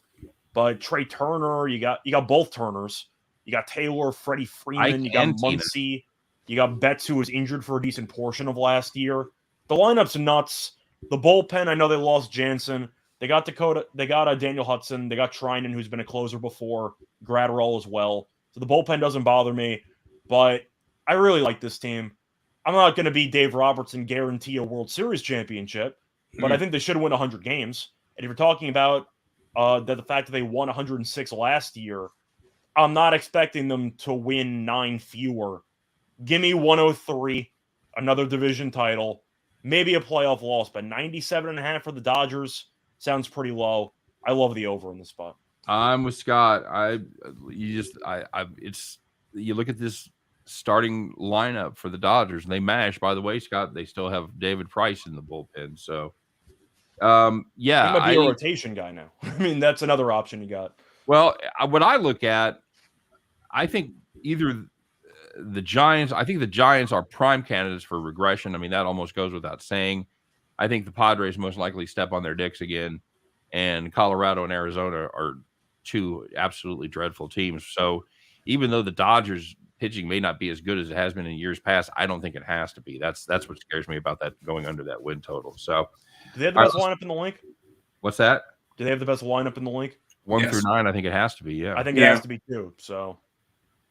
But Trey Turner, you got both Turners. You got Taylor, Freddie Freeman, you got Muncy, you got Betts, who was injured for a decent portion of last year. The lineup's nuts. The bullpen, I know they lost Jansen. They got Dakota. They got Daniel Hudson. They got Trinan, who's been a closer before. Gratterall as well. So the bullpen doesn't bother me. But I really like this team. I'm not going to be Dave Robertson guarantee a World Series championship, but I think they should win 100 games. And if you're talking about the fact that they won 106 last year, I'm not expecting them to win 9 fewer. Give me 103, another division title, maybe a playoff loss, but 97.5 for the Dodgers sounds pretty low. I love the over in this spot. I'm with Scott. You look at this starting lineup for the Dodgers, and they mash. By the way, Scott, they still have David Price in the bullpen. So, He might be a rotation guy now. I mean, that's another option you got. Well, what I look at, I think either the Giants. I think the Giants are prime candidates for regression. I mean, that almost goes without saying. I think the Padres most likely step on their dicks again, and Colorado and Arizona are two absolutely dreadful teams. So even though the Dodgers pitching may not be as good as it has been in years past, I don't think it has to be. That's what scares me about that going under that win total. So do they have the best lineup in the league? What's that? Do they have the best lineup in the league? 1 through 9, I think it has to be. Yeah, I think it has to be too. So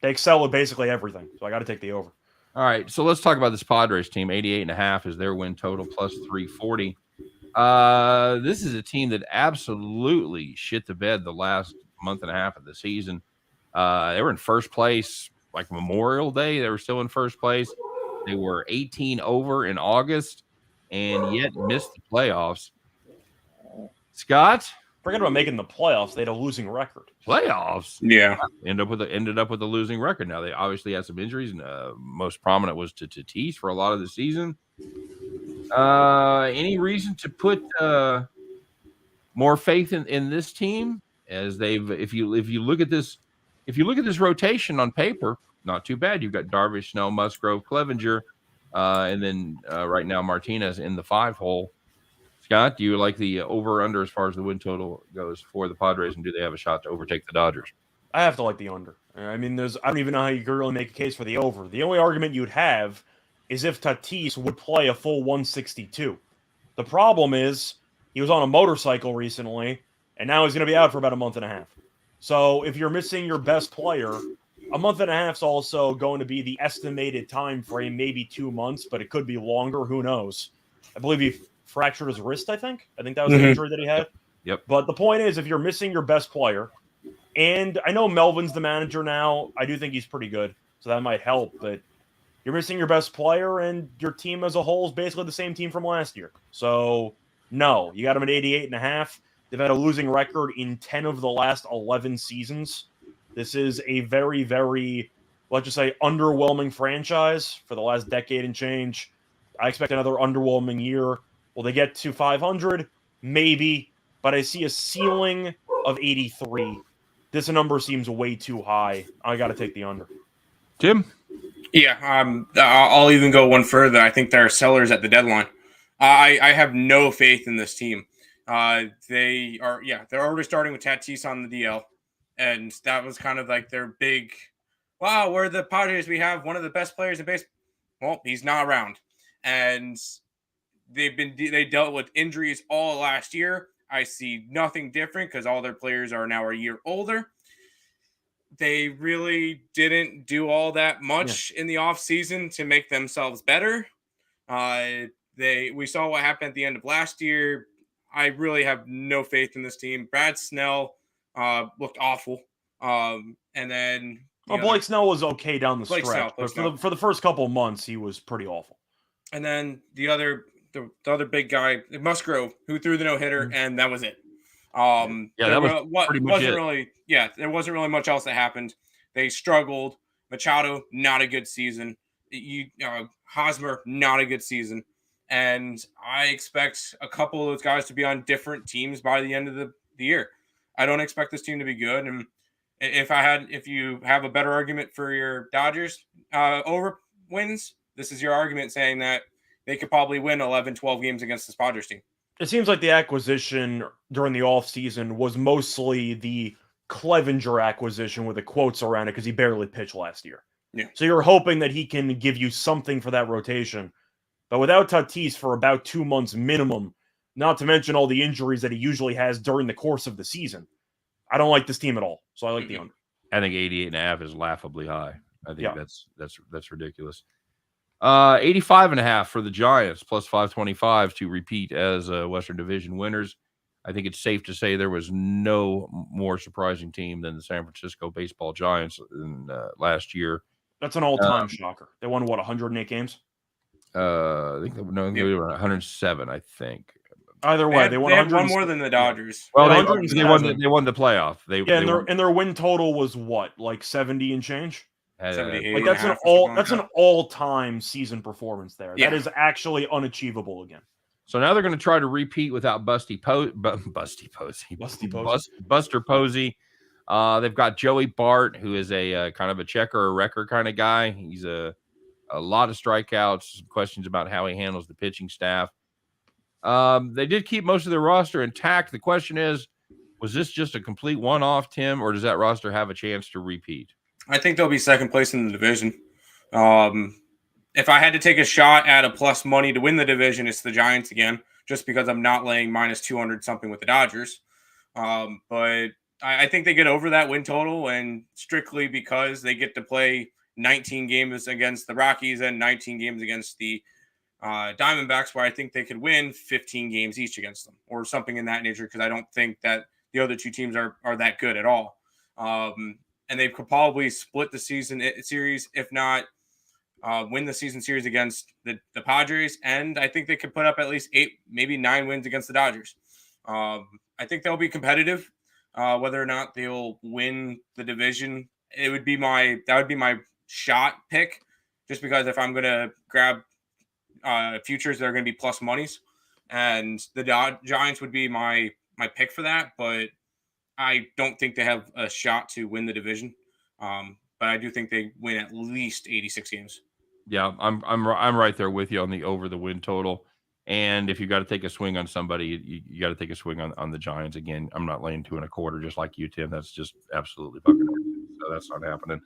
they excel at basically everything. So I got to take the over. All right, so let's talk about this Padres team. 88.5 is their win total, plus 340. This is a team that absolutely shit the bed the last month and a half of the season. They were in first place like Memorial Day. They were still in first place. They were 18 over in August and yet missed the playoffs. Scott? Forget about making the playoffs. They had a losing record. Playoffs? Yeah. Ended up with a losing record. Now, they obviously had some injuries, and most prominent was to Tatis for a lot of the season. Any reason to put more faith in this team? As if you look at this rotation on paper, not too bad. You've got Darvish, Snell, Musgrove, Clevenger, and then right now Martinez in the 5 hole. Scott, do you like the over or under as far as the win total goes for the Padres, and do they have a shot to overtake the Dodgers? I have to like the under. I mean, I don't even know how you could really make a case for the over. The only argument you'd have is if Tatis would play a full 162. The problem is he was on a motorcycle recently, and now he's going to be out for about a month and a half. So if you're missing your best player, a month and a half is also going to be the estimated time frame, maybe 2 months, but it could be longer. Who knows? I believe he fractured his wrist, I think that was the injury that he had. Yep. But the point is, if you're missing your best player, and I know Melvin's the manager now, I do think he's pretty good, so that might help, but you're missing your best player, and your team as a whole is basically the same team from last year. So, no, you got them at 88.5. They've had a losing record in 10 of the last 11 seasons. This is a very, very, let's just say, underwhelming franchise for the last decade and change. I expect another underwhelming year. Will they get to 500? Maybe, but I see a ceiling of 83. This number seems way too high. I got to take the under. Tim? Yeah, I'll even go one further. I think there are sellers at the deadline. I have no faith in this team. They're already starting with Tatis on the DL, and that was kind of like their big, wow, we're the Padres. We have one of the best players in baseball. Well, he's not around, and they dealt with injuries all last year. I see nothing different because all their players are now a year older. They really didn't do all that much in the offseason to make themselves better. We saw what happened at the end of last year. I really have no faith in this team. Brad Snell looked awful. And then Blake Snell was okay down the stretch, but for the first couple of months, he was pretty awful. And then the other big guy, Musgrove, who threw the no-hitter, and that was it. That was pretty much it. There wasn't really much else that happened. They struggled. Machado, not a good season. Hosmer, not a good season. And I expect a couple of those guys to be on different teams by the end of the year. I don't expect this team to be good. And if you have a better argument for your Dodgers over wins, this is your argument saying that they could probably win 11, 12 games against this Padres team. It seems like the acquisition during the offseason was mostly the Clevenger acquisition with the quotes around it because he barely pitched last year. Yeah. So you're hoping that he can give you something for that rotation. But without Tatis for about 2 months minimum, not to mention all the injuries that he usually has during the course of the season, I don't like this team at all. So I like the under. I think 88.5 is laughably high. I think that's ridiculous. 85.5 for the Giants, plus 525 to repeat as Western Division winners. I think it's safe to say there was no more surprising team than the San Francisco Baseball Giants in last year. That's an all-time shocker. They won, what, 108 games? I think they were 107, I think. Either way, they won had one more than the Dodgers. Well, they won the playoff. And their win total was what, like 70 and change? 78. Like that's an all-time season performance there. Yeah. That is actually unachievable again. So now they're going to try to repeat without Buster Posey. They've got Joey Bart, who is a kind of a checker or wrecker kind of guy. He's a lot of strikeouts, some questions about how he handles the pitching staff. They did keep most of their roster intact. The question is, was this just a complete one-off, Tim, or does that roster have a chance to repeat? I think they'll be second place in the division. If I had to take a shot at a plus money to win the division, it's the Giants again, just because I'm not laying minus 200 something with the Dodgers. But I think they get over that win total, and strictly because they get to play 19 games against the Rockies and 19 games against the Diamondbacks, where I think they could win 15 games each against them or something in that nature, because I don't think that the other two teams are that good at all. And they could probably split the series, if not win the season series against the Padres. And I think they could put up at least 8, maybe 9 wins against the Dodgers. I think they'll be competitive. Whether or not they'll win the division, that would be my shot pick, just because if I'm going to grab futures, they're going to be plus monies, and the Giants would be my pick for that. But I don't think they have a shot to win the division. But I do think they win at least 86 games. Yeah, I'm right there with you on the over the win total. And if you got to take a swing on somebody, you got to take a swing on the Giants again. I'm not laying 2.25 just like you, Tim. That's just absolutely fucking ridiculous. So that's not happening.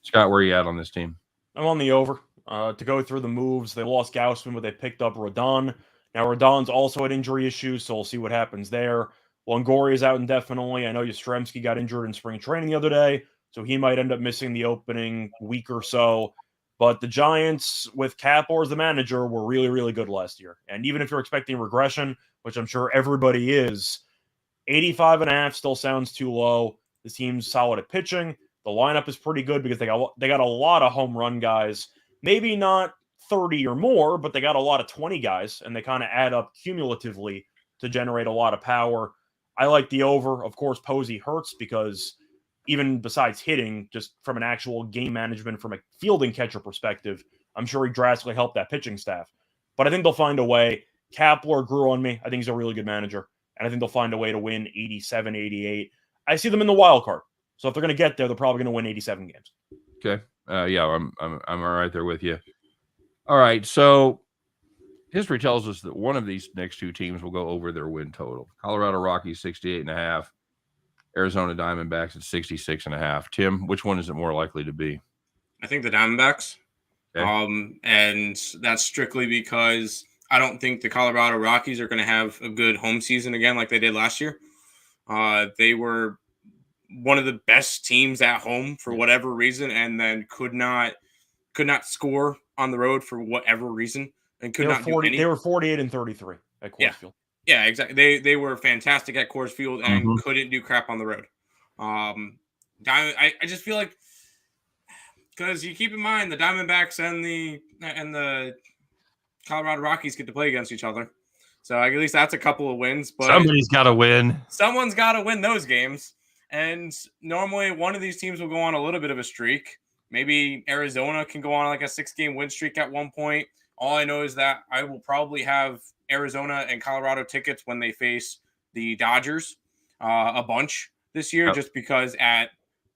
Scott, where are you at on this team? I'm on the over. To go through the moves, they lost Gausman, but they picked up Rodon. Now Rodon's also had injury issues, so we'll see what happens there. Longoria's out indefinitely. I know Yastrzemski got injured in spring training the other day, so he might end up missing the opening week or so. But the Giants, with Kapler as the manager, were really, really good last year. And even if you're expecting regression, which I'm sure everybody is, 85.5 still sounds too low. The team's solid at pitching. The lineup is pretty good because they got a lot of home run guys. Maybe not 30 or more, but they got a lot of 20 guys, and they kind of add up cumulatively to generate a lot of power. I like the over. Of course, Posey hurts because even besides hitting, just from an actual game management, from a fielding catcher perspective, I'm sure he drastically helped that pitching staff. But I think they'll find a way. Kapler grew on me. I think he's a really good manager, and I think they'll find a way to win 87, 88. I see them in the wild card. So if they're going to get there, they're probably going to win 87 games. Okay. Yeah, I'm all right there with you. All right. So history tells us that one of these next two teams will go over their win total. Colorado Rockies 68.5, Arizona Diamondbacks at 66.5. Tim, which one is it more likely to be? I think the Diamondbacks. Okay. And that's strictly because I don't think the Colorado Rockies are going to have a good home season again like they did last year. They were one of the best teams at home for whatever reason, and then could not score on the road for whatever reason, and could not do any. They were 48 and 33 at Coors Field. Yeah, exactly. They were fantastic at Coors Field and couldn't do crap on the road. I just feel like, because you keep in mind the Diamondbacks and the Colorado Rockies get to play against each other, so at least that's a couple of wins. But somebody's got to win. Someone's got to win those games. And normally one of these teams will go on a little bit of a streak. Maybe Arizona can go on like a 6-game win streak at one point. All I know is that I will probably have Arizona and Colorado tickets when they face the Dodgers a bunch this year, just because at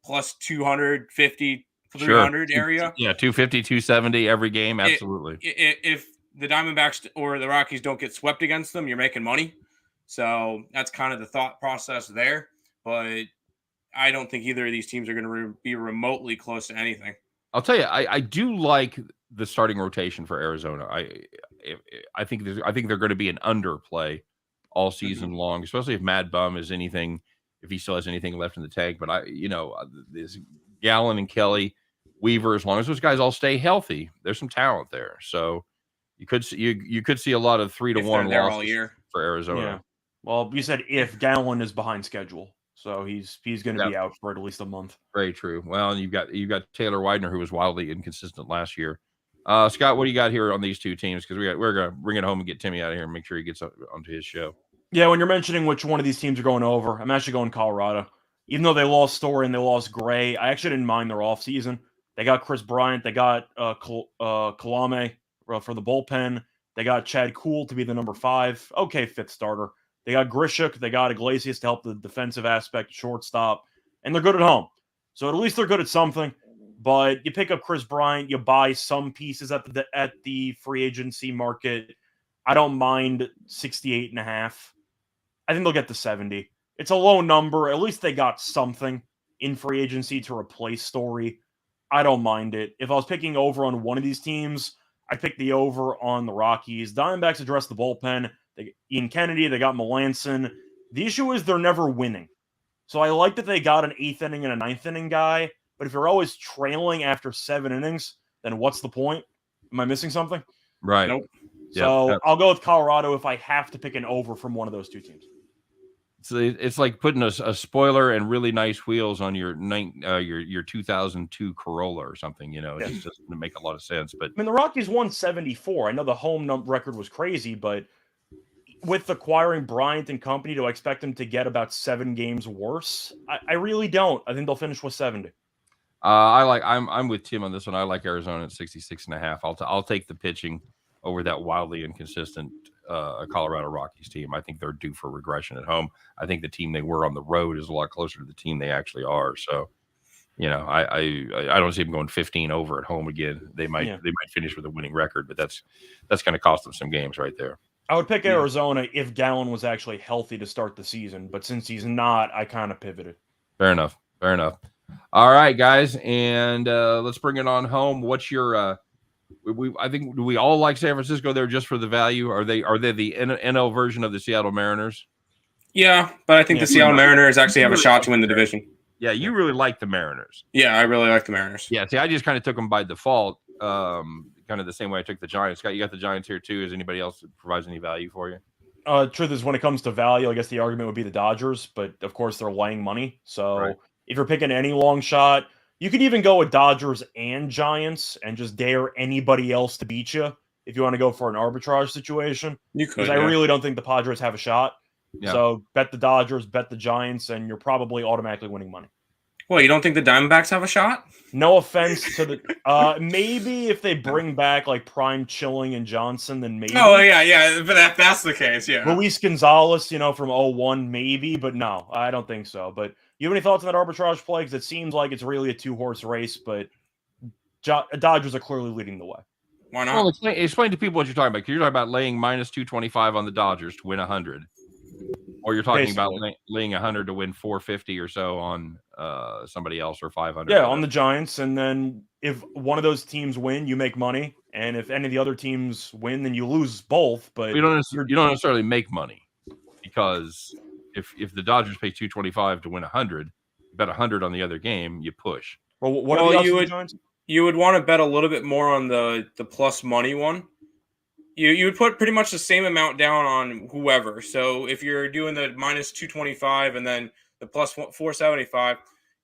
plus 250, 300 area. Yeah, 250, 270 every game. Absolutely. If the Diamondbacks or the Rockies don't get swept against them, you're making money. So that's kind of the thought process there. But I don't think either of these teams are going to be remotely close to anything. I'll tell you, I do like the starting rotation for Arizona. I think they're going to be an underplay all season long, especially if Mad Bum is anything, if he still has anything left in the tank. But this Gallen and Kelly, Weaver. As long as those guys all stay healthy, there's some talent there. So you could see you could see a lot of 3-1 there all losses year for Arizona. Yeah. Well, you said if Gallen is behind schedule, so he's going to be out for at least a month. Very true. Well, you've got Taylor Widener, who was wildly inconsistent last year. Scott, what do you got here on these two teams? Because we're gonna bring it home and get Timmy out of here and make sure he gets onto his show. Yeah, when you're mentioning which one of these teams are going over, I'm actually going Colorado. Even though they lost Story and they lost Gray, I actually didn't mind their offseason. They got Chris Bryant. They got Kalame for the bullpen. They got Chad Kuhl to be the number 5. Okay, 5th starter. They got Grishuk. They got Iglesias to help the defensive aspect, shortstop. And they're good at home. So at least they're good at something. But you pick up Chris Bryant. You buy some pieces at the free agency market. I don't mind 68.5. I think they'll get to 70. It's a low number. At least they got something in free agency to replace Story. I don't mind it. If I was picking over on one of these teams, I'd pick the over on the Rockies. Diamondbacks address the bullpen. They got Ian Kennedy. They got Melanson. The issue is they're never winning. So I like that they got an 8th inning and a 9th inning guy. But if you're always trailing after 7 innings, then what's the point? Am I missing something? Right. Nope. So I'll go with Colorado if I have to pick an over from one of those two teams. So it's like putting a spoiler and really nice wheels on your 2002 Corolla or something. It just doesn't make a lot of sense. But I mean, the Rockies won 74. I know the home record was crazy, but with acquiring Bryant and company, do I expect them to get about 7 games worse? I really don't. I think they'll finish with 70. I'm with Tim on this one. I like Arizona at 66.5. I'll take the pitching over that wildly inconsistent Colorado Rockies team. I think they're due for regression at home. I think the team they were on the road is a lot closer to the team they actually are. So, I don't see them going 15 over at home again. They might finish with a winning record, but that's going to cost them some games right there. I would pick Arizona if Gallen was actually healthy to start the season, but since he's not, I kind of pivoted. Fair enough. All right, guys, and let's bring it on home. What's your I think, do we all like San Francisco there just for the value? Are they the NL version of the Seattle Mariners? Yeah, but I think the Seattle Mariners actually have a shot to win the division. Yeah, you really like the Mariners. Yeah, I really like the Mariners. Yeah, see, I just kind of took them by default, kind of the same way I took the Giants. Scott, you got the Giants here too. Is anybody else that provides any value for you? Truth is, when it comes to value, I guess the argument would be the Dodgers, but of course they're laying money. So if you're picking any long shot, you could even go with Dodgers and Giants and just dare anybody else to beat you if you want to go for an arbitrage situation. You could. Because I really don't think the Padres have a shot. Yeah. So bet the Dodgers, bet the Giants, and you're probably automatically winning money. Well, you don't think the Diamondbacks have a shot? No offense to the maybe if they bring back like Prime Chilling and Johnson, then maybe. Oh yeah, but that's the case, yeah. Luis Gonzalez, from 01, maybe, but no, I don't think so. But you have any thoughts on that arbitrage play? Because it seems like it's really a 2-horse race, but Dodgers are clearly leading the way. Why not? Well, explain to people what you're talking about. You're talking about laying minus 225 on the Dodgers to win 100. Or you're talking about laying 100 to win 450 or so on somebody else, or 500. Yeah, on the Giants. And then if one of those teams win, you make money. And if any of the other teams win, then you lose both. But you don't necessarily make money, because if the Dodgers pay 225 to win 100, bet 100 on the other game, you push. Well, what are the Giants? You would want to bet a little bit more on the plus money one. You would put pretty much the same amount down on whoever. So if you're doing the minus 225 and then the plus 475,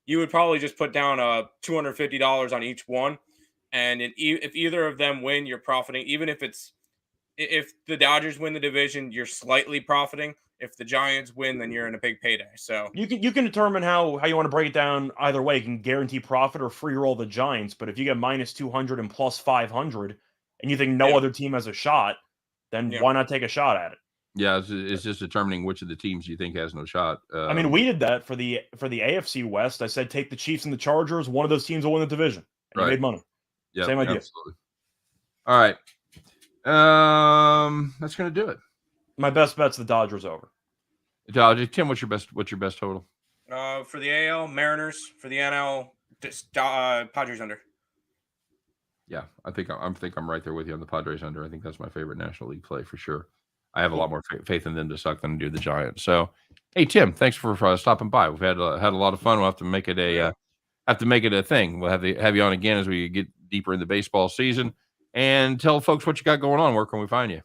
you would probably just put down $250 on each one. And if either of them win, you're profiting. Even if the Dodgers win the division, you're slightly profiting. If the Giants win, then you're in a big payday. So you can determine how you want to break it down either way. You can guarantee profit or free roll the Giants. But if you get minus 200 and plus 500, and you think no other team has a shot, then why not take a shot at it? Yeah, it's just determining which of the teams you think has no shot. I mean, we did that for the AFC West. I said take the Chiefs and the Chargers. One of those teams will win the division. And you made money. Yeah, same idea. Absolutely. All right. That's going to do it. My best bet's the Dodgers over. Tim, what's your best total? For the AL, Mariners. For the NL, Padres under. Yeah, I think I'm right there with you on the Padres under. I think that's my favorite National League play for sure. I have a lot more faith in them to suck than to do the Giants. So, hey Tim, thanks for stopping by. We've had a lot of fun. We'll have to make it have to make it a thing. We'll have you on again as we get deeper in the baseball season. And tell folks what you got going on. Where can we find you?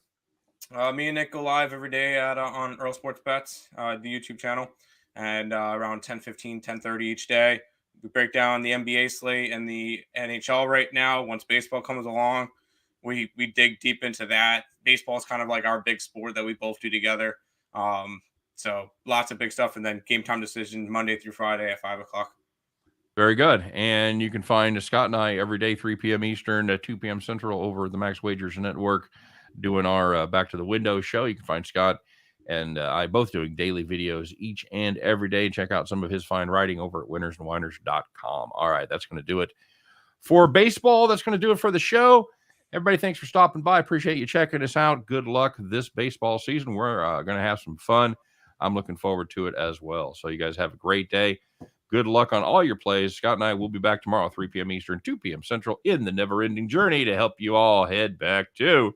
Me and Nick go live every day on Earle Sports Bets, the YouTube channel, and around 10:15, 10:30 each day. We break down the NBA slate and the NHL right now. Once baseball comes along, we dig deep into that. Baseball is kind of like our big sport that we both do together. So lots of big stuff, and then game time decisions Monday through Friday at 5:00. Very good. And you can find Scott and I every day, 3 p.m. Eastern, 2 p.m. Central over the Max Wagers Network doing our Back to the Window show. You can find Scott and I both doing daily videos each and every day. Check out some of his fine writing over at winnersandwhiners.com. All right, that's going to do it for baseball. That's going to do it for the show. Everybody, thanks for stopping by. Appreciate you checking us out. Good luck this baseball season. We're going to have some fun. I'm looking forward to it as well. So you guys have a great day. Good luck on all your plays. Scott and I will be back tomorrow, 3 p.m. Eastern, 2 p.m. Central, in the never-ending journey to help you all head back to